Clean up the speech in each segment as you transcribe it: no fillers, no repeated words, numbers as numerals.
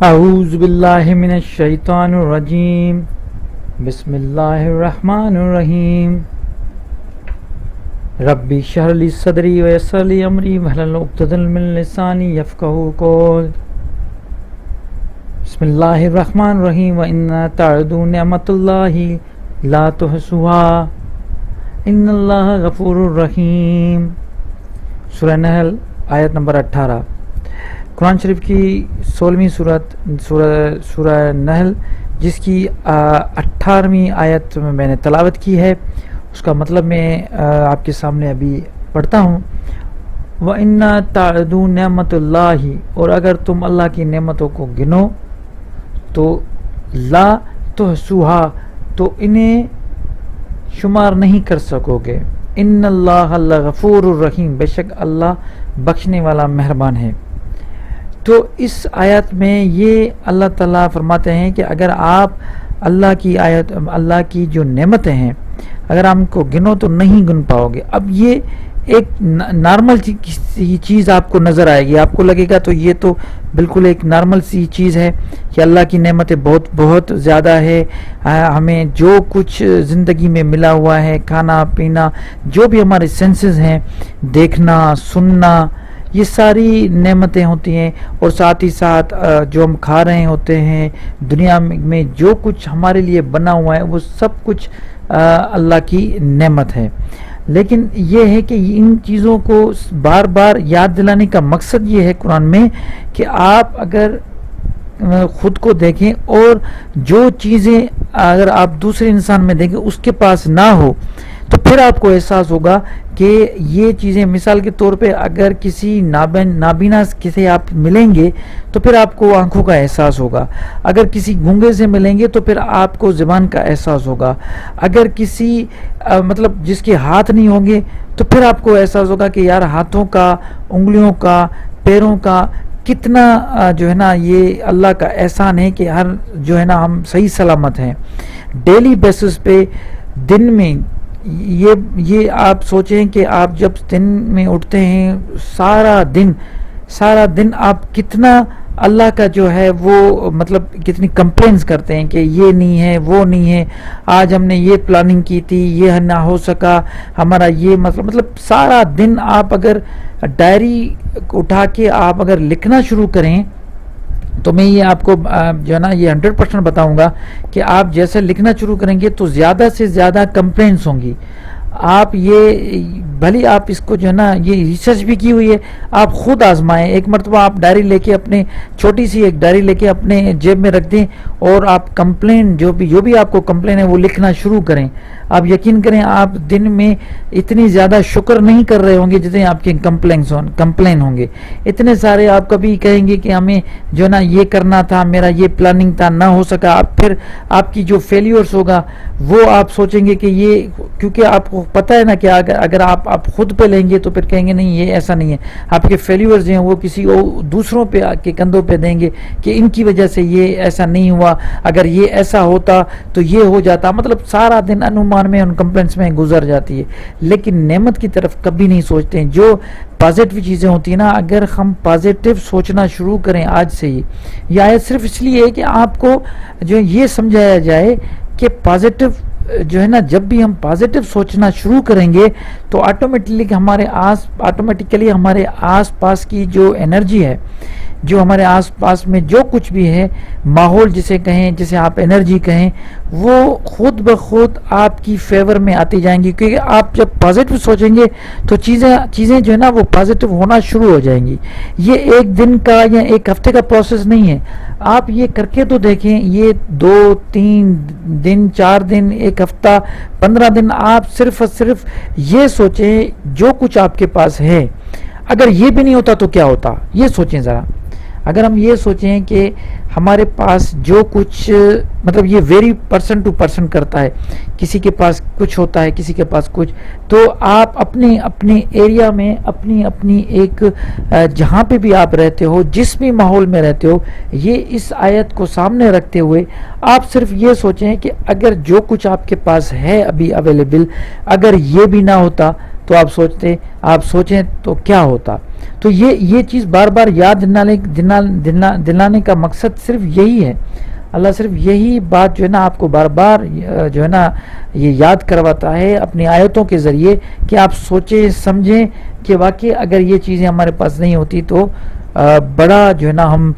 اعوذ باللہ من الشیطان الرجیم بسم اللہ الرحمن الرحیم ربی اشرح لی صدری ویسر لی امری واحلل عقدۃ من لسانی یفقہوا قولی بسم اللہ الرحمن الرحیم وَإِنَّ تَعُدُّوا نِعْمَتَ اللَّهِ لَا تُحْصُوهَا إِنَّ اللَّهَ غَفُورٌ رَحِيمٌ۔ سورہ نحل آیت نمبر 18۔ قرآن شریف کی 16ویں سورہ نحل، جس کی 18ویں آیت میں نے تلاوت کی ہے، اس کا مطلب میں آپ کے سامنے ابھی پڑھتا ہوں۔ وَإِنَّ تَعُدُّوا نِعْمَتَ اللَّهِ، اور اگر تم اللہ کی نعمتوں کو گنو تو لا تحصوها، تو انہیں شمار نہیں کر سکو گے۔ ان اللہ غفور الرحیم، بے شک اللہ بخشنے والا مہربان ہے۔ تو اس آیت میں یہ اللہ تعالیٰ فرماتے ہیں کہ اگر آپ اللہ کی جو نعمتیں ہیں اگر آپ ان کو گنو تو نہیں گن پاؤ گے۔ اب یہ ایک نارمل چیز آپ کو نظر آئے گی، آپ کو لگے گا تو یہ تو بالکل ایک نارمل سی چیز ہے کہ اللہ کی نعمتیں بہت بہت زیادہ ہے، ہمیں جو کچھ زندگی میں ملا ہوا ہے، کھانا پینا، جو بھی ہمارے سینسز ہیں، دیکھنا سننا، یہ ساری نعمتیں ہوتی ہیں، اور ساتھ ہی ساتھ جو ہم کھا رہے ہوتے ہیں، دنیا میں جو کچھ ہمارے لیے بنا ہوا ہے وہ سب کچھ اللہ کی نعمت ہے۔ لیکن یہ ہے کہ ان چیزوں کو بار بار یاد دلانے کا مقصد یہ ہے قرآن میں کہ آپ اگر خود کو دیکھیں اور جو چیزیں اگر آپ دوسرے انسان میں دیکھیں اس کے پاس نہ ہو تو پھر آپ کو احساس ہوگا کہ یہ چیزیں، مثال کے طور پہ اگر کسی نابینا سے آپ ملیں گے تو پھر آپ کو آنکھوں کا احساس ہوگا، اگر کسی گونگے سے ملیں گے تو پھر آپ کو زبان کا احساس ہوگا، اگر کسی مطلب جس کے ہاتھ نہیں ہوں گے تو پھر آپ کو احساس ہوگا کہ یار ہاتھوں کا، انگلیوں کا، پیروں کا کتنا جو ہے نا یہ اللہ کا احسان ہے کہ ہر جو ہے نا ہم صحیح سلامت ہیں۔ ڈیلی بیسس پہ دن میں یہ آپ سوچیں کہ آپ جب دن میں اٹھتے ہیں سارا دن آپ کتنا اللہ کا جو ہے وہ مطلب کتنی کمپلینس کرتے ہیں کہ یہ نہیں ہے، وہ نہیں ہے، آج ہم نے یہ پلاننگ کی تھی، یہ نہ ہو سکا ہمارا، یہ مطلب سارا دن آپ اگر ڈائری اٹھا کے آپ اگر لکھنا شروع کریں تو میں یہ آپ کو جو ہے نا یہ 100% بتاؤں گا کہ آپ جیسے لکھنا شروع کریں گے تو زیادہ سے زیادہ کمپلینس ہوں گی۔ آپ یہ بھلی آپ اس کو جو ہے نا یہ ریسرچ بھی کی ہوئی ہے، آپ خود آزمائیں، ایک مرتبہ آپ ڈائری لے کے اپنے چھوٹی سی ایک ڈائری لے کے اپنے جیب میں رکھ دیں اور آپ کمپلین جو بھی آپ کو کمپلین ہے وہ لکھنا شروع کریں۔ آپ یقین کریں آپ دن میں اتنی زیادہ شکر نہیں کر رہے ہوں گے جتنے آپ کے کمپلین ہوں گے۔ اتنے سارے آپ کبھی کہیں گے کہ ہمیں جو ہے نا یہ کرنا تھا، میرا یہ پلاننگ تھا، نہ ہو سکا، آپ پھر آپ کی جو فیلیورز ہوگا وہ آپ سوچیں گے کہ یہ، کیونکہ آپ کو پتہ ہے نا کہ اگر آپ خود پہ لیں گے تو پھر کہیں گے نہیں یہ ایسا نہیں ہے، آپ کے فیلیورز ہیں وہ کسی دوسروں پہ کے کندھوں پہ دیں گے کہ ان کی وجہ سے یہ ایسا نہیں ہوا، اگر یہ ایسا ہوتا تو یہ ہو جاتا، مطلب سارا دن انومان میں ان کمپلینس میں گزر جاتی ہے۔ لیکن نعمت کی طرف کبھی نہیں سوچتے ہیں، جو پازیٹیو چیزیں ہوتی ہیں نا، اگر ہم پازیٹیو سوچنا شروع کریں آج سے ہی، یہ آیت صرف اس لیے ہے کہ آپ کو جو یہ سمجھایا جائے کہ پازیٹیو جو ہے نا جب بھی ہم پازیٹیو سوچنا شروع کریں گے تو آٹومیٹکلی ہمارے آس پاس کی جو انرجی ہے، جو ہمارے آس پاس میں جو کچھ بھی ہے، ماحول جسے کہیں، جسے آپ انرجی کہیں، وہ خود بخود آپ کی فیور میں آتی جائیں گی، کیونکہ آپ جب پازیٹیو سوچیں گے تو چیزیں جو ہے نا وہ پازیٹیو ہونا شروع ہو جائیں گی۔ یہ ایک دن کا یا ایک ہفتے کا پروسیس نہیں ہے، آپ یہ کر کے تو دیکھیں، یہ 2-3 دن، 4 دن، ایک ہفتہ، 15 دن، آپ صرف یہ سوچیں جو کچھ آپ کے پاس ہے، اگر یہ بھی نہیں ہوتا تو کیا ہوتا، یہ سوچیں ذرا۔ اگر ہم یہ سوچیں کہ ہمارے پاس جو کچھ مطلب یہ ویری پرسن ٹو پرسن کرتا ہے، کسی کے پاس کچھ ہوتا ہے، کسی کے پاس کچھ، تو آپ اپنے ایریا میں اپنی ایک جہاں پہ بھی آپ رہتے ہو، جس بھی ماحول میں رہتے ہو، یہ اس آیت کو سامنے رکھتے ہوئے آپ صرف یہ سوچیں کہ اگر جو کچھ آپ کے پاس ہے ابھی اویلیبل، اگر یہ بھی نہ ہوتا تو آپ سوچیں تو کیا ہوتا. تو یہ چیز بار بار یاد دلانے کا مقصد صرف یہی ہے. اللہ صرف یہی بات جو ہے نا آپ کو بار بار جو ہے نا یہ یاد کرواتا ہے اپنی آیتوں کے ذریعے کہ آپ سوچیں سمجھیں کہ واقعی اگر یہ چیزیں ہمارے پاس نہیں ہوتی تو بڑا جو ہے نا ہم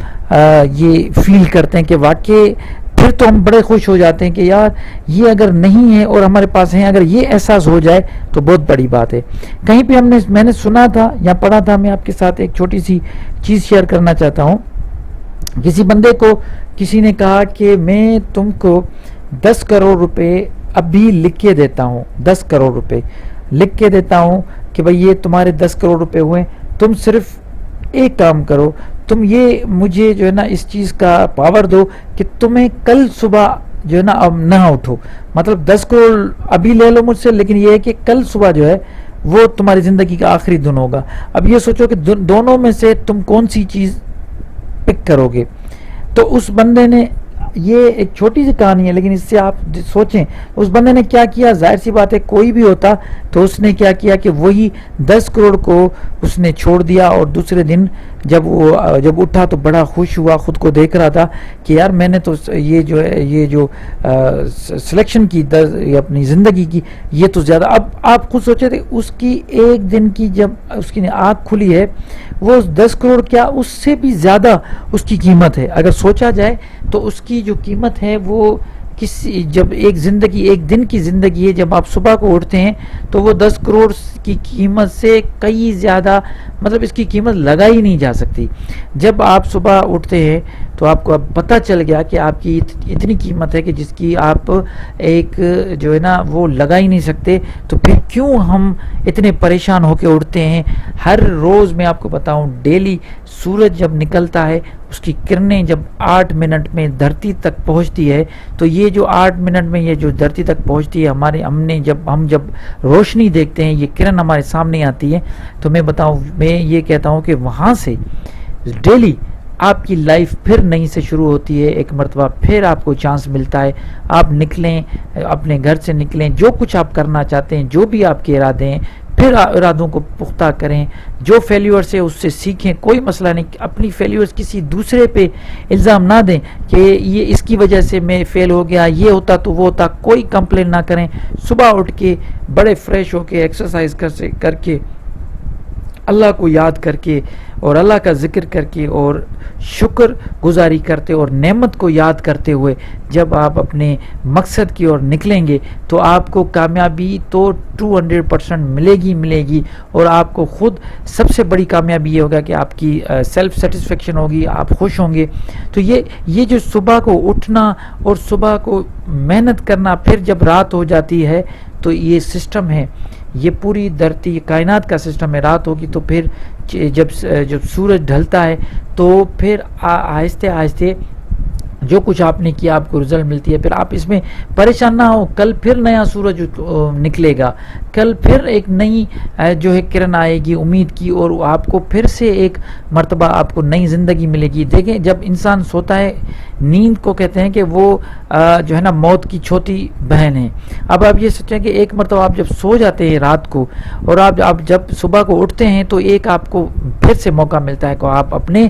یہ فیل کرتے ہیں کہ واقعی پھر تو ہم بڑے خوش ہو جاتے ہیں کہ یار یہ اگر نہیں ہے اور ہمارے پاس ہیں، اگر یہ احساس ہو جائے تو بہت بڑی بات ہے. کہیں پہ میں نے سنا تھا یا پڑھا تھا، میں آپ کے ساتھ ایک چھوٹی سی چیز شیئر کرنا چاہتا ہوں. کسی بندے کو کسی نے کہا کہ میں تم کو 10 کروڑ روپے ابھی لکھ کے دیتا ہوں، 10 کروڑ روپے لکھ کے دیتا ہوں کہ بھئی یہ تمہارے 10 کروڑ روپے ہوئے، تم صرف ایک کام کرو، تم یہ مجھے جو ہے نا اس چیز کا پاور دو کہ تمہیں کل صبح جو ہے نا اب نہ اٹھو. مطلب 10 کروڑ ابھی لے لو مجھ سے، لیکن یہ ہے کہ کل صبح جو ہے وہ تمہاری زندگی کا آخری دن ہوگا. اب یہ سوچو کہ دونوں میں سے تم کون سی چیز پک کرو گے. تو اس بندے نے، یہ ایک چھوٹی سی کہانی ہے لیکن اس سے آپ سوچیں اس بندے نے کیا کیا. ظاہر سی بات ہے کوئی بھی ہوتا تو اس نے کیا کیا کہ وہی 10 کروڑ کو اس نے چھوڑ دیا، اور دوسرے دن جب اٹھا تو بڑا خوش ہوا، خود کو دیکھ رہا تھا کہ یار میں نے تو یہ جو سلیکشن کی اپنی زندگی کی یہ تو زیادہ. اب آپ خود سوچے تھے اس کی ایک دن کی جب اس کی آنکھ کھلی ہے وہ 10 کروڑ کیا اس سے بھی زیادہ اس کی قیمت ہے. اگر سوچا جائے تو اس کی جو قیمت ہے وہ جب ایک دن کی زندگی ہے، جب آپ صبح کو اٹھتے ہیں تو وہ 10 کروڑ کی قیمت سے کئی زیادہ، مطلب اس کی قیمت لگائی نہیں جا سکتی. جب آپ صبح اٹھتے ہیں تو آپ کو اب پتہ چل گیا کہ آپ کی اتنی قیمت ہے کہ جس کی آپ ایک جو ہے نا وہ لگا ہی نہیں سکتے. تو پھر کیوں ہم اتنے پریشان ہو کے اٹھتے ہیں ہر روز. میں آپ کو بتاؤں ڈیلی سورج جب نکلتا ہے اس کی کرنیں جب 8 منٹ میں دھرتی تک پہنچتی ہے، تو یہ جو 8 منٹ میں یہ جو دھرتی تک پہنچتی ہے ہم جب روشنی دیکھتے ہیں، یہ کرن ہمارے سامنے آتی ہے، تو میں یہ کہتا ہوں کہ وہاں سے ڈیلی آپ کی لائف پھر نئی سے شروع ہوتی ہے. ایک مرتبہ پھر آپ کو چانس ملتا ہے، آپ نکلیں، اپنے گھر سے نکلیں، جو کچھ آپ کرنا چاہتے ہیں، جو بھی آپ کے ارادے ہیں پھر ارادوں کو پختہ کریں. جو فیلیورز ہے اس سے سیکھیں، کوئی مسئلہ نہیں. اپنی فیلیورز کسی دوسرے پہ الزام نہ دیں کہ یہ اس کی وجہ سے میں فیل ہو گیا، یہ ہوتا تو وہ ہوتا. کوئی کمپلین نہ کریں. صبح اٹھ کے بڑے فریش ہو کے ایکسرسائز کر کے اللہ کو یاد کر کے اور اللہ کا ذکر کر کے اور شکر گزاری کرتے اور نعمت کو یاد کرتے ہوئے جب آپ اپنے مقصد کی اور نکلیں گے تو آپ کو کامیابی تو 200% ملے گی. اور آپ کو خود سب سے بڑی کامیابی یہ ہوگا کہ آپ کی سیلف سیٹسفیکشن ہوگی، آپ خوش ہوں گے. تو یہ جو صبح کو اٹھنا اور صبح کو محنت کرنا، پھر جب رات ہو جاتی ہے تو یہ سسٹم ہے، یہ پوری دھرتی کائنات کا سسٹم ہے. رات ہوگی تو پھر جب سورج ڈھلتا ہے تو پھر آہستہ آہستہ جو کچھ آپ نے کیا آپ کو رزلٹ ملتی ہے. پھر آپ اس میں پریشان نہ ہو، کل پھر نیا سورج نکلے گا، کل پھر ایک نئی جو ہے کرن آئے گی امید کی، اور آپ کو پھر سے ایک مرتبہ آپ کو نئی زندگی ملے گی. دیکھیں جب انسان سوتا ہے، نیند کو کہتے ہیں کہ وہ جو ہے نا موت کی چھوٹی بہن ہے. اب آپ یہ سوچیں کہ ایک مرتبہ آپ جب سو جاتے ہیں رات کو اور آپ جب صبح کو اٹھتے ہیں تو ایک آپ کو پھر سے موقع ملتا ہے کہ آپ اپنے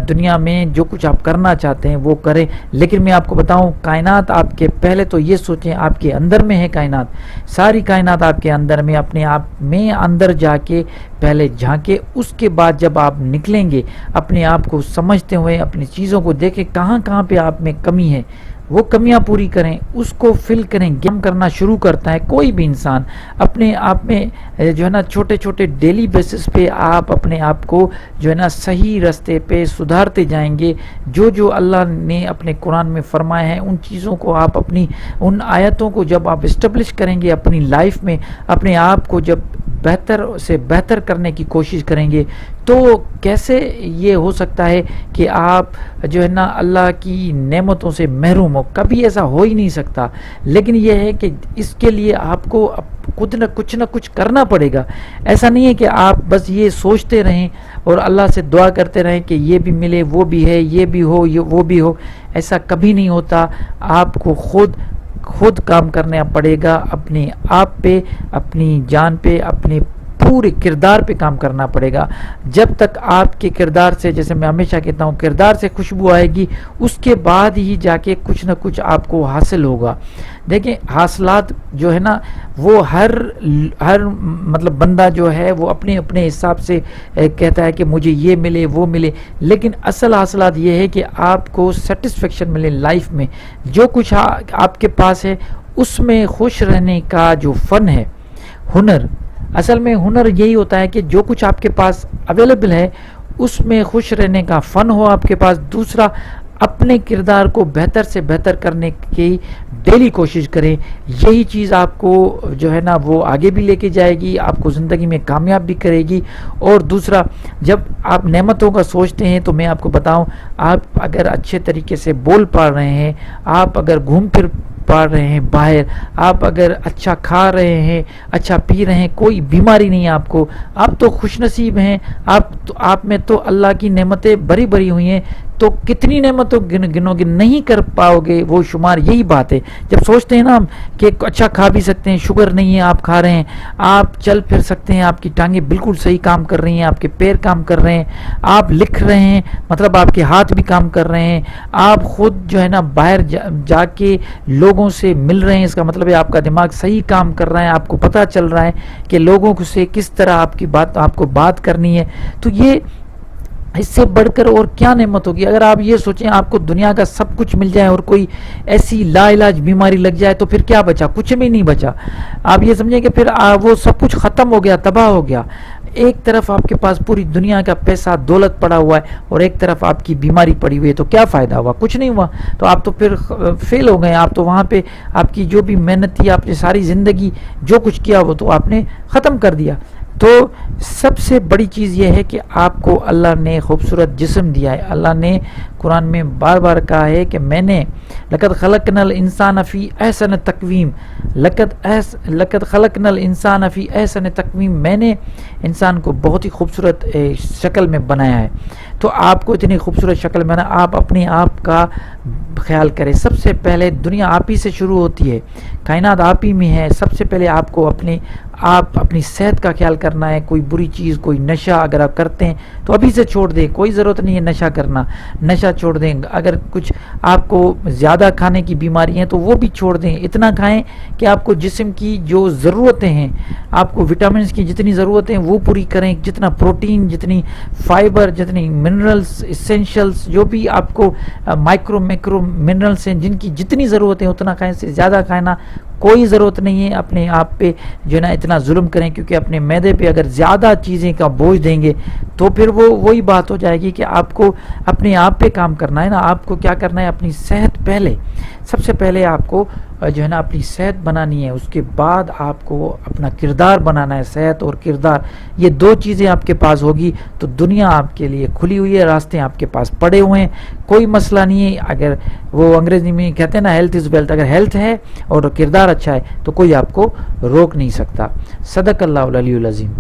دنیا میں جو کچھ آپ کرنا چاہتے ہیں وہ کریں. لیکن میں آپ کو بتاؤں کائنات آپ کے، پہلے تو یہ سوچیں آپ کے اندر میں ہے کائنات، ساری کائنات آپ کے اندر میں، اپنے آپ میں اندر جا کے پہلے جھانکے. اس کے بعد جب آپ نکلیں گے اپنے آپ کو سمجھتے ہوئے اپنی چیزوں کو دیکھیں کہاں پہ آپ میں کمی ہے، وہ کمیاں پوری کریں، اس کو فل کریں. گیم کرنا شروع کرتا ہے کوئی بھی انسان اپنے آپ میں جو ہے نا چھوٹے ڈیلی بیسس پہ آپ اپنے آپ کو جو ہے نا صحیح راستے پہ سدھارتے جائیں گے. جو اللہ نے اپنے قرآن میں فرمایا ہے ان چیزوں کو آپ اپنی ان آیتوں کو جب آپ اسٹیبلش کریں گے اپنی لائف میں، اپنے آپ کو جب بہتر سے بہتر کرنے کی کوشش کریں گے، تو کیسے یہ ہو سکتا ہے کہ آپ جو ہے نا اللہ کی نعمتوں سے محروم ہو؟ کبھی ایسا ہو ہی نہیں سکتا. لیکن یہ ہے کہ اس کے لیے آپ کو خود نہ کچھ کرنا پڑے گا. ایسا نہیں ہے کہ آپ بس یہ سوچتے رہیں اور اللہ سے دعا کرتے رہیں کہ یہ بھی ملے، وہ بھی ہے، یہ بھی ہو، وہ بھی ہو. ایسا کبھی نہیں ہوتا. آپ کو خود کام کرنا پڑے گا، اپنے آپ پہ، اپنی جان پہ، اپنے پورے کردار پہ کام کرنا پڑے گا. جب تک آپ کے کردار سے، جیسے میں ہمیشہ کہتا ہوں، کردار سے خوشبو آئے گی، اس کے بعد ہی جا کے کچھ نہ کچھ آپ کو حاصل ہوگا. دیکھیں حاصلات جو ہے نا وہ ہر مطلب بندہ جو ہے وہ اپنے اپنے حساب سے کہتا ہے کہ مجھے یہ ملے وہ ملے، لیکن اصل حاصلات یہ ہے کہ آپ کو سیٹسفیکشن ملے لائف میں. جو کچھ آپ کے پاس ہے اس میں خوش رہنے کا جو فن ہے، ہنر، اصل میں ہنر یہی ہوتا ہے کہ جو کچھ آپ کے پاس اویلیبل ہے اس میں خوش رہنے کا فن ہو آپ کے پاس. دوسرا، اپنے کردار کو بہتر سے بہتر کرنے کی ڈیلی کوشش کریں. یہی چیز آپ کو جو ہے نا وہ آگے بھی لے کے جائے گی، آپ کو زندگی میں کامیاب بھی کرے گی. اور دوسرا، جب آپ نعمتوں کا سوچتے ہیں تو میں آپ کو بتاؤں، آپ اگر اچھے طریقے سے بول پا رہے ہیں، آپ اگر گھوم پھر پا رہے ہیں باہر، آپ اگر اچھا کھا رہے ہیں، اچھا پی رہے ہیں، کوئی بیماری نہیں ہے آپ کو، آپ تو خوش نصیب ہیں. آپ میں تو اللہ کی نعمتیں بری بری ہوئی ہیں. تو کتنی نعمتوں گنو گے، نہیں کر پاؤ گے وہ شمار. یہی بات ہے جب سوچتے ہیں نا ہم کہ اچھا کھا بھی سکتے ہیں، شوگر نہیں ہے، آپ کھا رہے ہیں، آپ چل پھر سکتے ہیں، آپ کی ٹانگیں بالکل صحیح کام کر رہی ہیں، آپ کے پیر کام کر رہے ہیں، آپ لکھ رہے ہیں، مطلب آپ کے ہاتھ بھی کام کر رہے ہیں، آپ خود جو ہے نا باہر جا کے لوگوں سے مل رہے ہیں، اس کا مطلب ہے آپ کا دماغ صحیح کام کر رہا ہے، آپ کو پتہ چل رہا ہے کہ لوگوں سے کس طرح آپ کو بات کرنی ہے. تو یہ اس سے بڑھ کر اور کیا نعمت ہوگی؟ اگر آپ یہ سوچیں آپ کو دنیا کا سب کچھ مل جائے اور کوئی ایسی لا علاج بیماری لگ جائے تو پھر کیا بچا؟ کچھ بھی نہیں بچا. آپ یہ سمجھیں کہ پھر وہ سب کچھ ختم ہو گیا، تباہ ہو گیا. ایک طرف آپ کے پاس پوری دنیا کا پیسہ دولت پڑا ہوا ہے اور ایک طرف آپ کی بیماری پڑی ہوئی ہے، تو کیا فائدہ ہوا؟ کچھ نہیں ہوا. تو آپ تو پھر فیل ہو گئے. آپ تو وہاں پہ آپ کی جو بھی محنت تھی، آپ نے ساری زندگی جو کچھ کیا وہ تو آپ نے ختم کر دیا. تو سب سے بڑی چیز یہ ہے کہ آپ کو اللہ نے خوبصورت جسم دیا ہے. اللہ نے قرآن میں بار بار کہا ہے کہ میں نے لقد خلقنا الانسان فی احسن تقویم، لقد خلقنا الانسان فی احسن تقویم، میں نے انسان کو بہت ہی خوبصورت شکل میں بنایا ہے. تو آپ کو اتنی خوبصورت شکل میں آپ اپنے آپ کا خیال کریں. سب سے پہلے دنیا آپ ہی سے شروع ہوتی ہے، کائنات آپ ہی میں ہے. سب سے پہلے آپ کو اپنی صحت کا خیال کرنا ہے. کوئی بری چیز، کوئی نشہ اگر آپ کرتے ہیں تو ابھی سے چھوڑ دیں، کوئی ضرورت نہیں ہے نشہ کرنا، نشہ چھوڑ دیں. اگر کچھ آپ کو زیادہ کھانے کی بیماری ہیں تو وہ بھی چھوڑ دیں. اتنا کھائیں کہ آپ کو جسم کی جو ضرورتیں ہیں، آپ کو وٹامنس کی جتنی ضرورتیں وہ پوری کریں. جتنا پروٹین، جتنی فائبر، جتنی منرلز، اسینشلز، جو بھی آپ کو میکرو منرلز ہیں، جن کی جتنی ضرورتیں اتنا کھائیں. سے زیادہ کھانا کوئی ضرورت نہیں ہے. اپنے آپ پہ جو ہے نا اتنا ظلم کریں، کیونکہ اپنے معدے پہ اگر زیادہ چیزیں کا بوجھ دیں گے تو پھر وہی بات ہو جائے گی کہ آپ کو اپنے آپ پہ کام کرنا ہے نا. آپ کو کیا کرنا ہے؟ اپنی صحت پہلے، سب سے پہلے آپ کو جو ہے نا اپنی صحت بنانی ہے. اس کے بعد آپ کو اپنا کردار بنانا ہے. صحت اور کردار، یہ دو چیزیں آپ کے پاس ہوگی تو دنیا آپ کے لیے کھلی ہوئی ہے، راستے آپ کے پاس پڑے ہوئے ہیں، کوئی مسئلہ نہیں ہے. اگر وہ انگریزی میں کہتے ہیں نا ہیلتھ از ویلتھ، اگر ہیلتھ ہے اور کردار اچھا ہے تو کوئی آپ کو روک نہیں سکتا. صدق اللہ العلی العظیم.